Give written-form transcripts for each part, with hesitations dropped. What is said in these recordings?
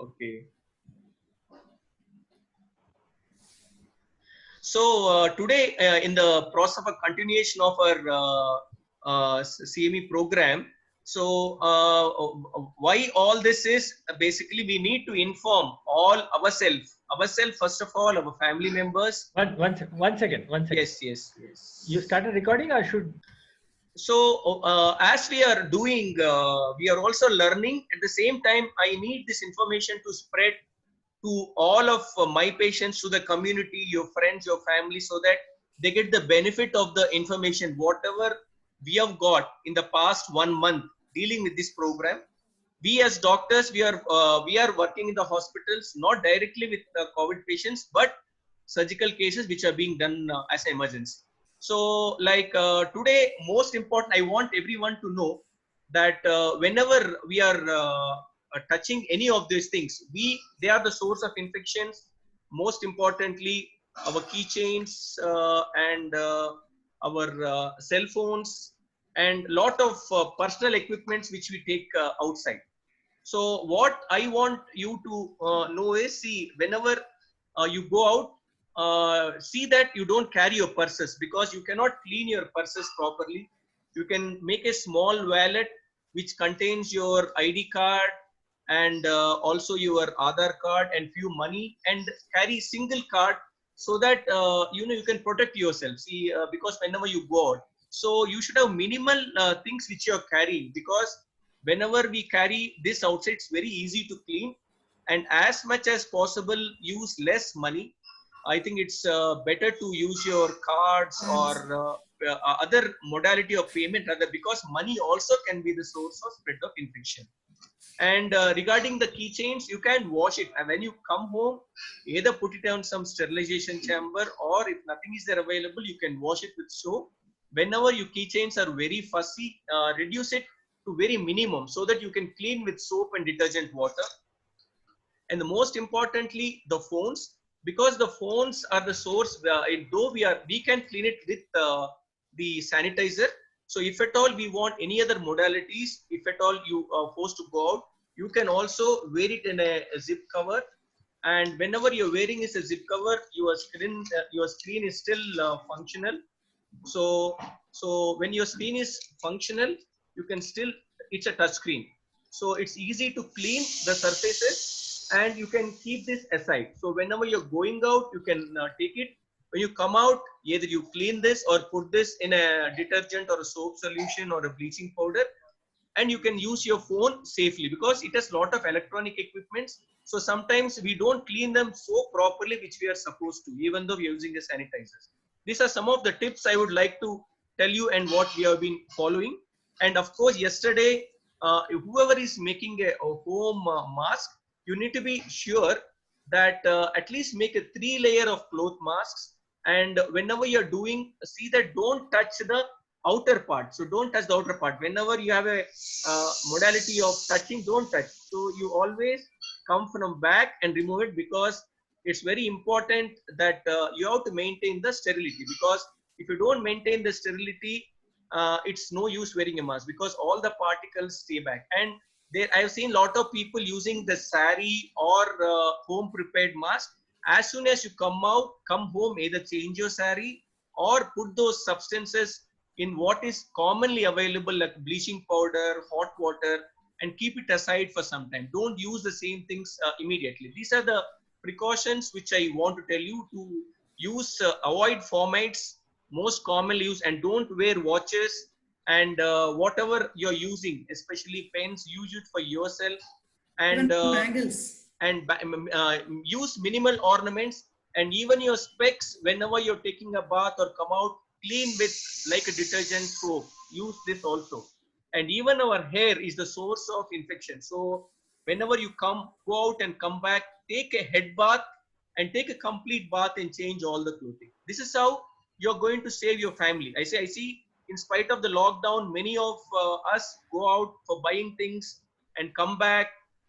Okay. So today, in the process of a continuation of our CME program, so why all this is basically we need to inform all ourselves first of all, our family members. One second. Yes. You started recording or should? So as we are doing, we are also learning. At the same time, I need this information to spread to all of my patients, to the community, your friends, your family, so that they get the benefit of the information, whatever we have got in the past 1 month dealing with this program. We as doctors, we are working in the hospitals, not directly with COVID patients, but surgical cases which are being done as an emergency. So like today, most important, I want everyone to know that whenever we are touching any of these things, they are the source of infections. Most importantly, our keychains and our cell phones and lot of personal equipments which we take outside. So what I want you to know is, see, whenever you go out, see that you don't carry your purses, because you cannot clean your purses properly. You can make a small wallet which contains your ID card and also your Aadhaar card and few money, and carry single card, so that you can protect yourself. See, because whenever you go out, so you should have minimal things which you are carrying, because whenever we carry this outside, it's very easy to clean. And as much as possible, use less money. I think it's better to use your cards or other modality of payment rather, because money also can be the source of spread of infection. And regarding the keychains, you can wash it, and when you come home, either put it on some sterilization chamber, or if nothing is there available, you can wash it with soap. Whenever your keychains are very fussy, reduce it to very minimum, so that you can clean with soap and detergent water. And the most importantly, the phones, because the phones are the source, though we can clean it with the sanitizer. So if at all we want any other modalities, if at all you are forced to go out, you can also wear it in a zip cover. And whenever you're wearing is a zip cover, your screen is still functional. So when your screen is functional, you can still, it's a touch screen, so it's easy to clean the surfaces, and you can keep this aside. So whenever you're going out, you can take it. When you come out, either you clean this or put this in a detergent or a soap solution or a bleaching powder, and you can use your phone safely, because it has a lot of electronic equipments. So sometimes we don't clean them so properly which we are supposed to, even though we are using a sanitizer. These are some of the tips I would like to tell you and what we have been following. And of course, yesterday, whoever is making a home mask, you need to be sure that at least make a 3-layer of cloth masks. And whenever you're doing, see that don't touch the outer part. So don't touch the outer part. Whenever you have a modality of touching, don't touch. So you always come from back and remove it, because it's very important that you have to maintain the sterility. Because if you don't maintain the sterility, it's no use wearing a mask, because all the particles stay back. And there, I've seen a lot of people using the sari or home prepared mask. As soon as you come home, either change your sari or put those substances in what is commonly available, like bleaching powder, hot water, and keep it aside for some time. Don't use the same things immediately. These are the precautions which I want to tell you to use. Avoid formats most commonly used, and don't wear watches. And whatever you're using, especially pens, use it for yourself. Even And bangles. use minimal ornaments. And even your specs, whenever you're taking a bath or come out, clean with like a detergent soap. Use this also. And even our hair is the source of infection. So whenever you go out and come back, take a head bath and take a complete bath and change all the clothing. This is how you're going to save your family. I see, in spite of the lockdown, many of us go out for buying things and come back,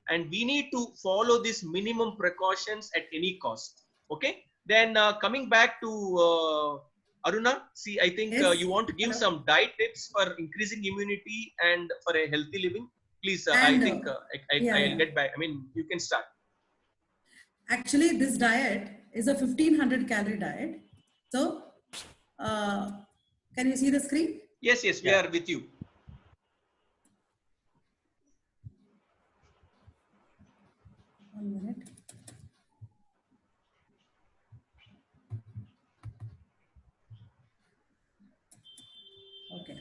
and we need to follow these minimum precautions at any cost. Okay. Then coming back to Aruna, see, I think Yes. you want to give Hello. some diet tips for increasing immunity and for a healthy living. Please, I And think yeah, I'll yeah. get back. I mean, you can start. Actually, this diet is a 1500 calorie diet. So, can you see the screen? Yes, yes, we Yeah. are with you. One minute. Okay.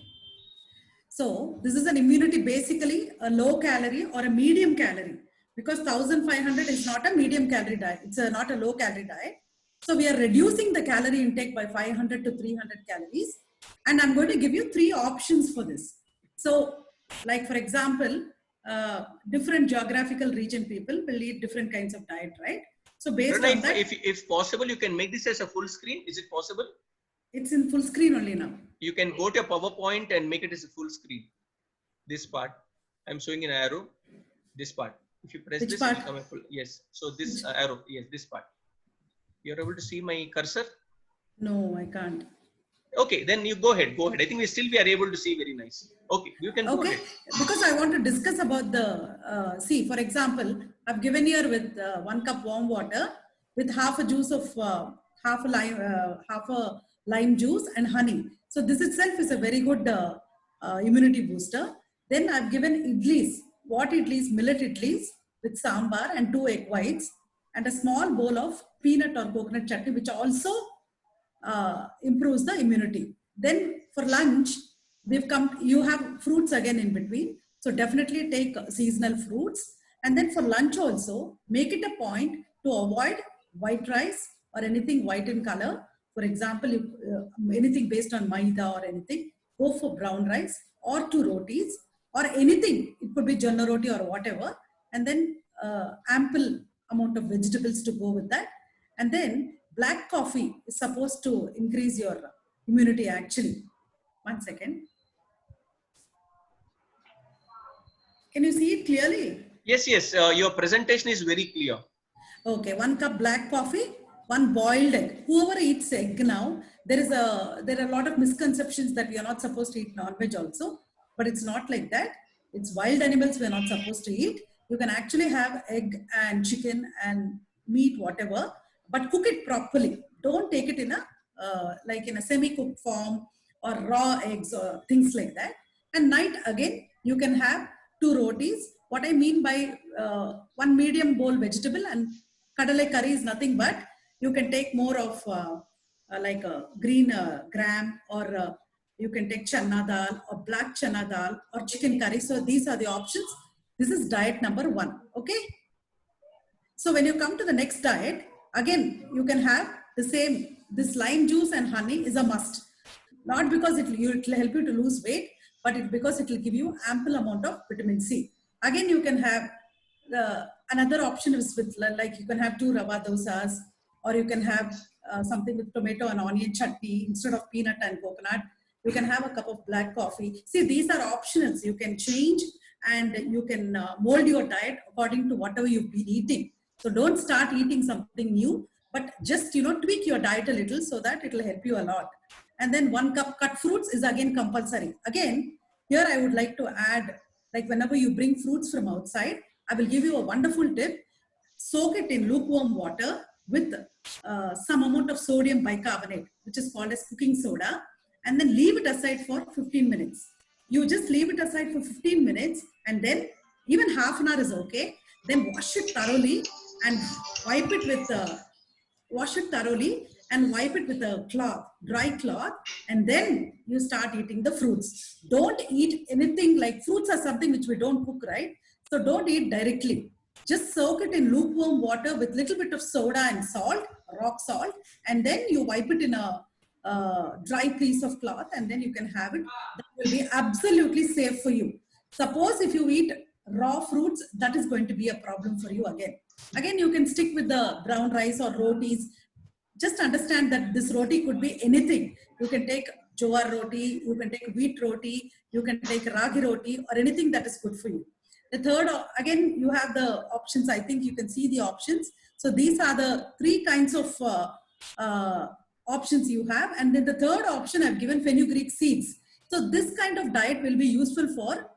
So this is an immunity, basically a low calorie or a medium calorie, because 1500 is not a medium calorie diet. It's not a low calorie diet. So we are reducing the calorie intake by 500 to 300 calories. And I'm going to give you three options for this. So like, for example, different geographical region people will eat different kinds of diet, right? So based Prerna, on that, if possible, you can make this as a full screen. Is it possible? it's in full screen only now. You can go to a PowerPoint and make it as a full screen. This part, I'm showing an arrow. This part. If you press Which this, part? it will come a full. Yes. So this arrow. Yes, this part. You're able to see my cursor. No, I can't. Okay, then you go ahead. Go ahead. I think we are able to see very nice. Okay, you can go Okay, ahead. because I want to discuss about the, see, for example, I've given here with 1 cup warm water with half a juice of, half a lime juice and honey. So this itself is a very good immunity booster. Then I've given idlis, what idlis, millet idlis with sambar and 2 egg whites and a small bowl of peanut or coconut chutney, which also improves the immunity. Then for lunch, you have fruits again in between. So definitely take seasonal fruits. And then for lunch also, make it a point to avoid white rice or anything white in color. For example, anything based on maida or anything, go for brown rice or 2 rotis or anything. It could be jonna roti or whatever. And then ample amount of vegetables to go with that. And then black coffee is supposed to increase your immunity actually. 1 second. Can you see it clearly? Yes, yes. Your presentation is very clear. Okay, 1 cup black coffee, 1 boiled egg. Whoever eats egg now, there are a lot of misconceptions that we are not supposed to eat non-veg also, but it's not like that. It's wild animals we are not supposed to eat. You can actually have egg and chicken and meat, whatever, but cook it properly. Don't take it in a like in a semi-cooked form or raw eggs or things like that. And night again, you can have 2 rotis. What I mean by 1 medium bowl vegetable and kadalai curry is nothing but you can take more of like a green gram or you can take chana dal or black chana dal or chicken curry. So these are the options. This is diet number 1. Okay. So when you come to the next diet, again, you can have the same, this lime juice and honey is a must. Not because it will help you to lose weight, but because it will give you ample amount of vitamin C. Again, you can have another option is with like you can have 2 rava dosas or you can have something with tomato and onion chutney instead of peanut and coconut. You can have a cup of black coffee. See, these are options. You can change and you can mold your diet according to whatever you've been eating. So don't start eating something new, but just, tweak your diet a little so that it will help you a lot. And then 1 cup cut fruits is again compulsory. Again, here I would like to add, like whenever you bring fruits from outside, I will give you a wonderful tip. Soak it in lukewarm water with some amount of sodium bicarbonate, which is called as cooking soda, and then leave it aside for 15 minutes. You just leave it aside for 15 minutes and then even half an hour is okay. Then wash it thoroughly and wipe it with wash it thoroughly and wipe it with a cloth, dry cloth, and then you start eating the fruits. Don't eat anything like fruits are something which we don't cook, right? So don't eat directly. Just soak it in lukewarm water with little bit of soda and salt, rock salt, and then you wipe it in a dry piece of cloth and then you can have it. That will be absolutely safe for you. Suppose if you eat raw fruits, that is going to be a problem for you again. Again, you can stick with the brown rice or rotis. Just understand that this roti could be anything. You can take jowar roti, you can take wheat roti, you can take ragi roti or anything that is good for you. The third, again, you have the options. I think you can see the options. So these are the 3 kinds of options you have. And then the third option I've given fenugreek seeds. So this kind of diet will be useful for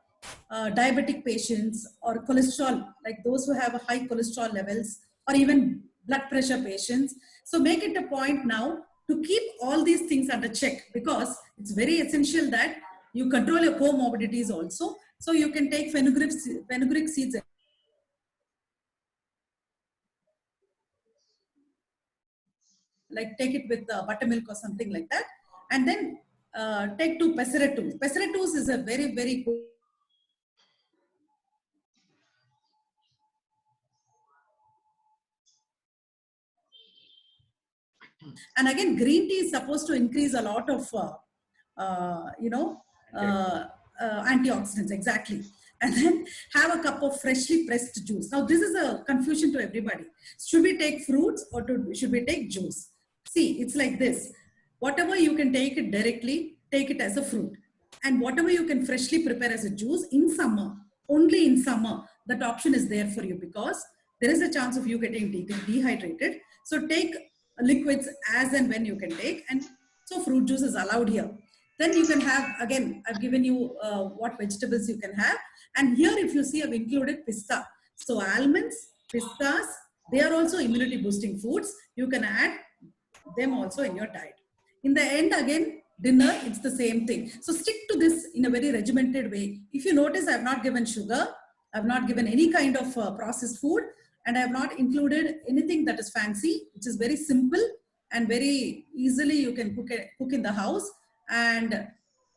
diabetic patients or cholesterol, like those who have high cholesterol levels or even blood pressure patients. So make it a point now to keep all these things under check, because it's very essential that you control your comorbidities also. So you can take fenugreek seeds, like take it with buttermilk or something like that, and then take 2 pesseratus. Pesseratus is a very, very good. And again, green tea is supposed to increase a lot of, antioxidants, exactly. And then have a cup of freshly pressed juice. Now, this is a confusion to everybody. Should we take fruits or should we take juice? See, it's like this. Whatever you can take it directly, take it as a fruit. And whatever you can freshly prepare as a juice in summer, only in summer, that option is there for you, because there is a chance of you getting dehydrated. So take liquids as and when you can take, and so fruit juice is allowed here. Then you can have, again, I've given you what vegetables you can have. And here, if you see, I've included pista. So almonds, pistas, they are also immunity boosting foods. You can add them also in your diet. In the end, again, dinner, it's the same thing. So stick to this in a very regimented way. If you notice, I've not given sugar, I've not given any kind of processed food, and I have not included anything that is fancy, which is very simple and very easily you can cook in the house. And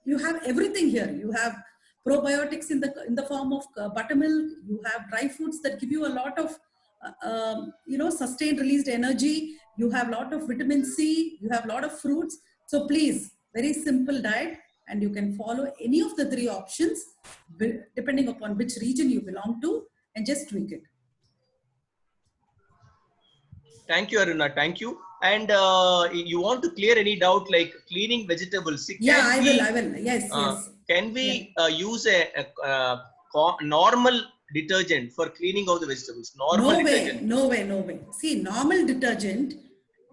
you have everything here. You have probiotics in the form of buttermilk. You have dry fruits that give you a lot of sustained released energy. You have a lot of vitamin C. You have a lot of fruits. So please, very simple diet, and you can follow any of the 3 options depending upon which region you belong to, and just tweak it. Thank you, Aruna. Thank you. And you want to clear any doubt like cleaning vegetables? Yeah, I will. Yes, yes. Can we use a normal detergent for cleaning of the vegetables? Normal detergent. No way. See, normal detergent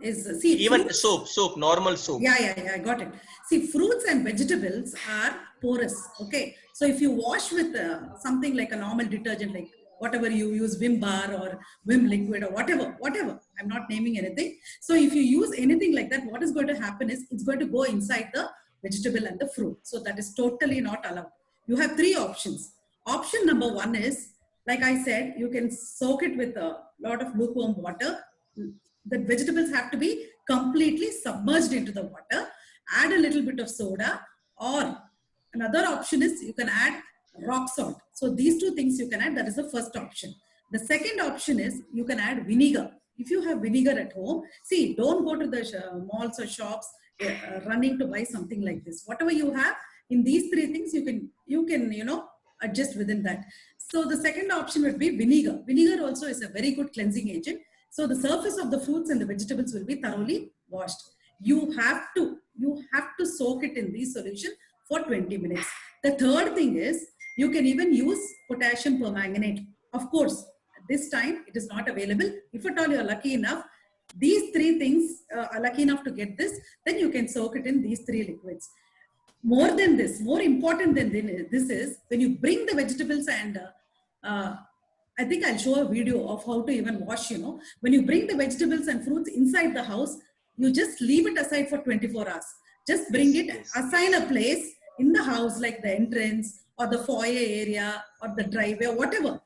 is, even fruits, soap, normal soap. Yeah, I got it. See, fruits and vegetables are porous. Okay, so if you wash with something like a normal detergent, like whatever you use, Vim bar or Vim liquid or whatever, I'm not naming anything. So if you use anything like that, what is going to happen is it's going to go inside the vegetable and the fruit. So that is totally not allowed. You have 3 options. Option number 1 is, like I said, you can soak it with a lot of lukewarm water. The vegetables have to be completely submerged into the water. Add a little bit of soda, or another option is you can add rock salt. So these 2 things you can add. That is the first option. The second option is you can add vinegar. If you have vinegar at home, see, don't go to the malls or shops running to buy something like this. Whatever you have in these 3 things, you can adjust within that. So the second option would be vinegar. Vinegar also is a very good cleansing agent. So the surface of the fruits and the vegetables will be thoroughly washed. You have to soak it in this solution for 20 minutes. The third thing is you can even use potassium permanganate. Of course, this time it is not available. If at all you are lucky enough, these 3 things are lucky enough to get this, then you can soak it in these 3 liquids. More than this, more important than this is when you bring the vegetables, and I think I'll show a video of how to even wash, when you bring the vegetables and fruits inside the house, you just leave it aside for 24 hours. Just bring it, assign a place in the house, like the entrance or the foyer area or the driveway, or whatever,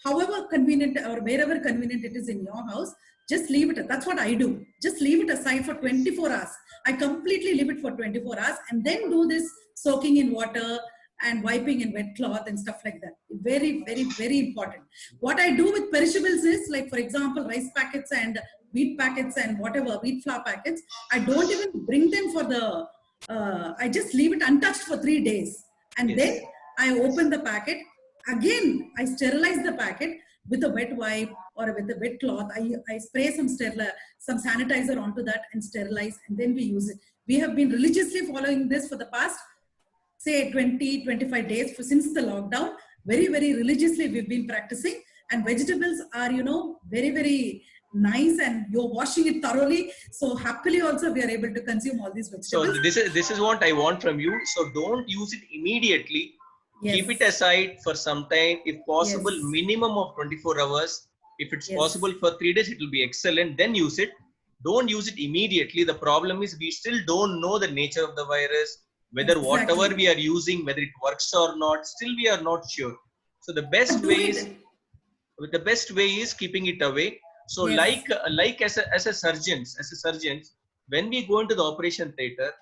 however convenient or wherever convenient it is in your house, just leave it. That's what I do. Just leave it aside for 24 hours. I completely leave it for 24 hours and then do this soaking in water and wiping in wet cloth and stuff like that. Very, very, very important. What I do with perishables is, like, for example, rice packets and wheat packets and whatever, wheat flour packets, I don't even bring them for the, I just leave it untouched for 3 days. And then I open the packet. Again, I sterilize the packet with a wet wipe or with a wet cloth. I spray some sanitizer onto that and sterilize, and then we use it. We have been religiously following this for the past, say, 20-25 days since the lockdown. Very, very religiously we've been practicing, and vegetables are, very, very nice, and you're washing it thoroughly. So happily also we are able to consume all these vegetables. So this is what I want from you. So don't use it immediately. Keep it aside for some time, if possible, minimum of 24 hours. If it's Yes. possible for 3 days, it will be excellent. Then use it. Don't use it immediately. The problem is we still don't know the nature of the virus, whether whatever Exactly. we are using, whether it works or not. Still, we are not sure. So the best But do way it. is keeping it away. So Yes. like as a surgeons, when we go into the operation theater,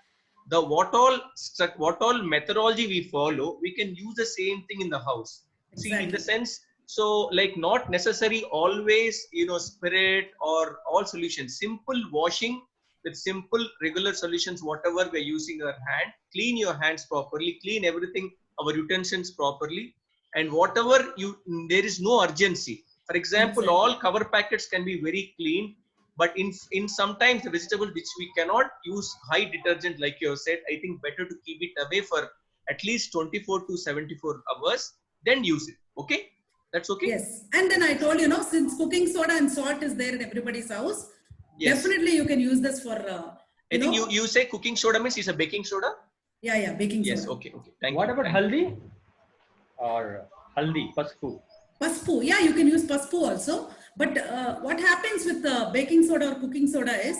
the what all methodology we follow, we can use the same thing in the house. See, in the Exactly. sense, so like not necessary always, spirit or all solutions. Simple washing with simple regular solutions, whatever we're using our hand, clean your hands properly, clean everything, our utensils properly, and whatever there is no urgency. For example, Exactly. all cover packets can be very clean, but in sometimes the vegetable which we cannot use high detergent, like you have said, I think better to keep it away for at least 24 to 74 hours, then use it. Okay, that's okay. Yes. And then I told you, since cooking soda and salt is there in everybody's house, Yes, definitely you can use this for, I think you say cooking soda means it's a baking soda. yeah, baking Yes, soda. okay, thank What you, about thank you. haldi or haldi, paspu? Paspu, yeah, you can use paspu also. But what happens with the baking soda or cooking soda is,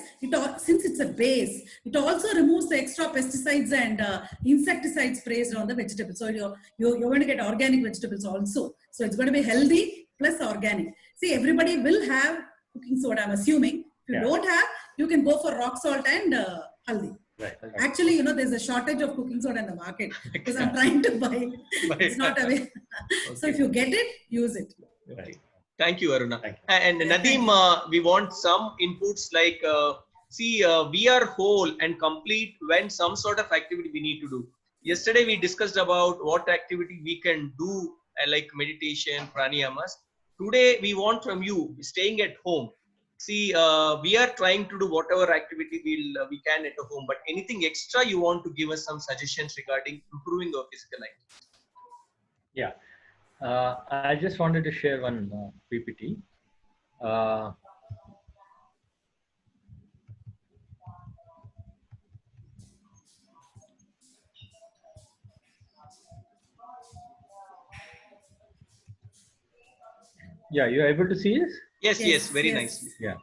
since it's a base, it also removes the extra pesticides and insecticides sprayed on the vegetables. So you're going to get organic vegetables also. So it's going to be healthy plus organic. See, everybody will have cooking soda, I'm assuming. If you Yeah. don't have, you can go for rock salt and haldi. Right. Actually, there's a shortage of cooking soda in the market because I'm trying to buy it. It's not available. So if you get it, use it. Okay. Thank you, Aruna. Thank you. And Yeah, thank Nadeem, you. we want some inputs like, we are whole and complete when some sort of activity we need to do. Yesterday, we discussed about what activity we can do, like meditation, pranayamas. Today, we want from you, staying at home. See, we are trying to do whatever activity we can at home, but anything extra you want to give us some suggestions regarding improving our physical life. Yeah. I just wanted to share one PPT. Uh, yeah, you're able to see this? Yes, very Yes. nicely. Yeah.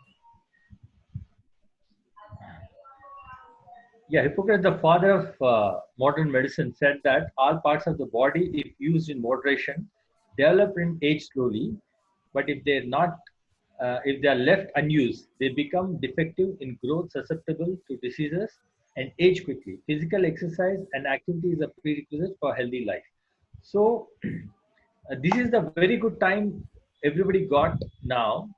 Yeah, Hippocrates, the father of modern medicine, said that all parts of the body, if used in moderation, develop and age slowly. But if they are left unused, they become defective in growth, susceptible to diseases, and age quickly. Physical exercise and activity is a prerequisite for healthy life. So, this is the very good time everybody got now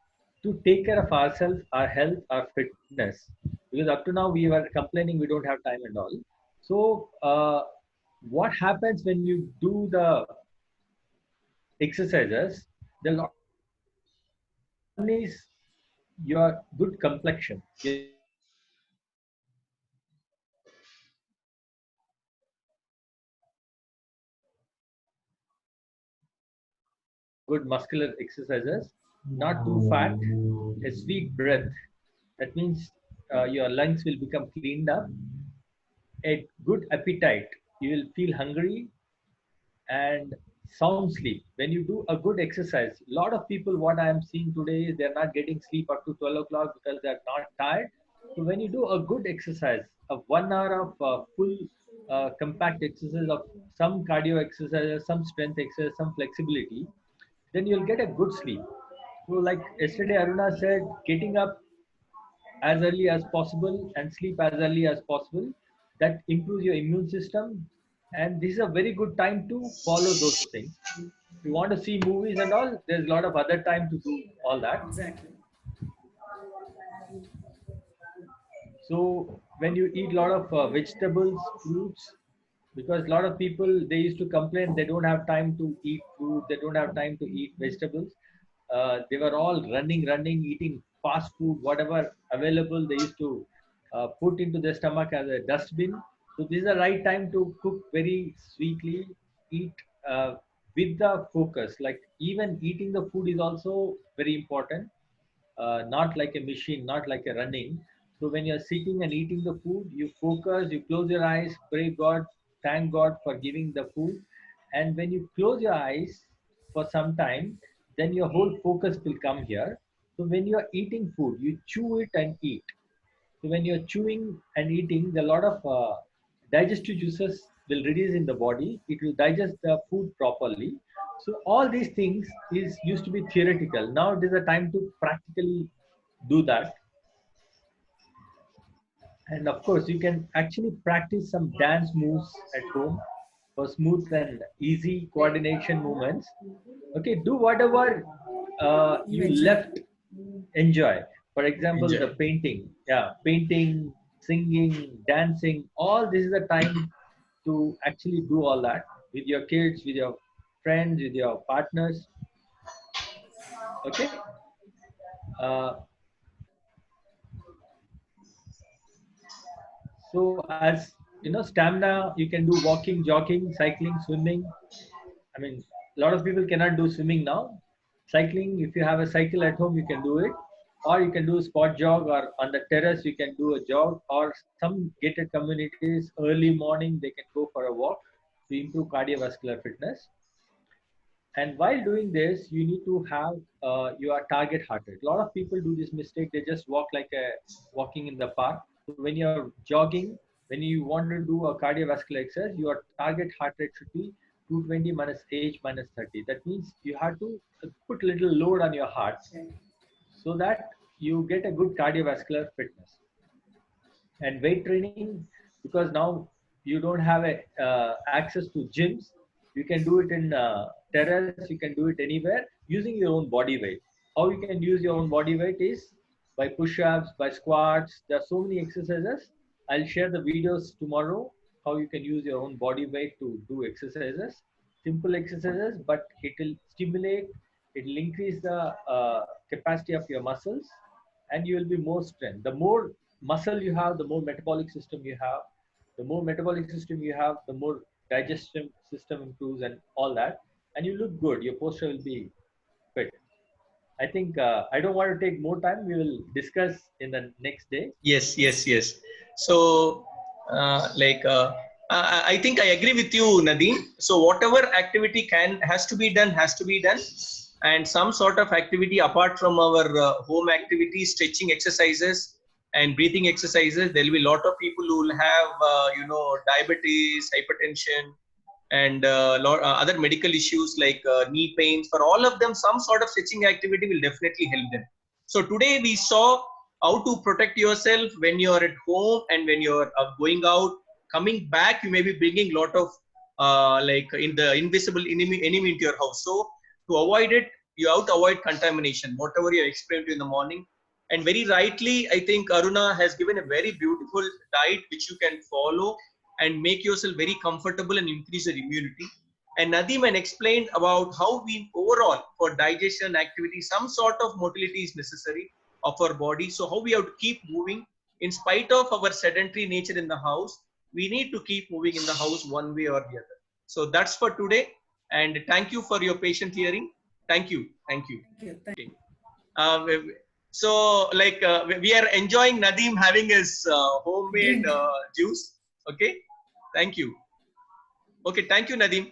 to take care of ourselves, our health, our fitness. Because up to now we were complaining we don't have time and all. So, what happens when you do the exercises? The one is your good complexion. Good muscular exercises, not too fat, a sweet breath. That means your lungs will become cleaned up, a good appetite. You will feel hungry and sound sleep. When you do a good exercise, a lot of people, what I am seeing today is they're not getting sleep up to 12 o'clock because they're not tired. So when you do a good exercise, of 1 hour of full compact exercise of some cardio exercises, some strength exercise, some flexibility, then you'll get a good sleep. So like yesterday Aruna said, getting up as early as possible and sleep as early as possible, that improves your immune system, and this is a very good time to follow those things. If you want to see movies and all, there's a lot of other time to do all that. Exactly. So when you eat a lot of vegetables, fruits, because a lot of people, they used to complain they don't have time to eat fruit, they don't have time to eat vegetables. They were all running, eating fast food, whatever available, they used to put into their stomach as a dustbin. So this is the right time to cook very sweetly, eat with the focus. Like even eating the food is also very important, not like a machine, not like a running. So when you're sitting and eating the food, you focus, you close your eyes, pray God, thank God for giving the food. And when you close your eyes for some time, then your whole focus will come here. So when you are eating food, you chew it and eat. So when you're chewing and eating, a lot of digestive juices will release in the body. It will digest the food properly. So all these things is used to be theoretical. Now it is a time to practically do that. And of course, you can actually practice some dance moves at home for smooth and easy coordination movements. Okay, do whatever You you enjoy. left enjoy. For example, the Enjoy. painting, yeah, painting, singing, dancing, all this is the time to actually do all that with your kids, with your friends, with your partners. Okay. Uh, so as you know, stamina, you can do walking, jogging, cycling, swimming. I mean, a lot of people cannot do swimming now. Cycling, if you have a cycle at home, you can do it. Or you can do spot jog, or on the terrace, you can do a jog. Or some gated communities, early morning, they can go for a walk to improve cardiovascular fitness. And while doing this, you need to have your target heart rate. A lot of people do this mistake. They just walk like a walking in the park. So when you're jogging, when you want to do a cardiovascular exercise, your target heart rate should be 220 minus age minus 30. That means you have to put little load on your heart so that you get a good cardiovascular fitness. And weight training, because now you don't have a access to gyms, you can do it in terrace, you can do it anywhere using your own body weight. How you can use your own body weight is by push-ups, by squats. There are so many exercises. I'll share the videos tomorrow how you can use your own body weight to do exercises, simple exercises, but it will stimulate, it will increase the capacity of your muscles, and you will be more strength. The more muscle you have, the more metabolic system you have. The more metabolic system you have, the more digestive system improves and all that. And you look good. Your posture will be fit. I think I don't want to take more time. We will discuss in the next day. Yes, yes, yes. So, I think I agree with you, Nadeem. So, whatever activity has to be done, has to be done, and some sort of activity apart from our home activities, stretching exercises and breathing exercises. There will be a lot of people who will have, diabetes, hypertension, and other medical issues like knee pains. For all of them, some sort of stretching activity will definitely help them. So today we saw how to protect yourself when you're at home and when you're going out. Coming back, you may be bringing a lot of in the invisible enemy into your house. So to avoid it, you have to avoid contamination, whatever you explained to in the morning. And very rightly, I think Aruna has given a very beautiful diet which you can follow and make yourself very comfortable and increase your immunity. And Nadeem had explained about how we overall for digestion activity, some sort of motility is necessary of our body. So how we have to keep moving in spite of our sedentary nature in the house. We need to keep moving in the house one way or the other. So that's for today. And thank you for your patient hearing. Thank you. Thank you. Thank you. Thank you. So we are enjoying Nadeem having his homemade Drink. juice. Okay. Thank you. Okay. Thank you, Nadeem.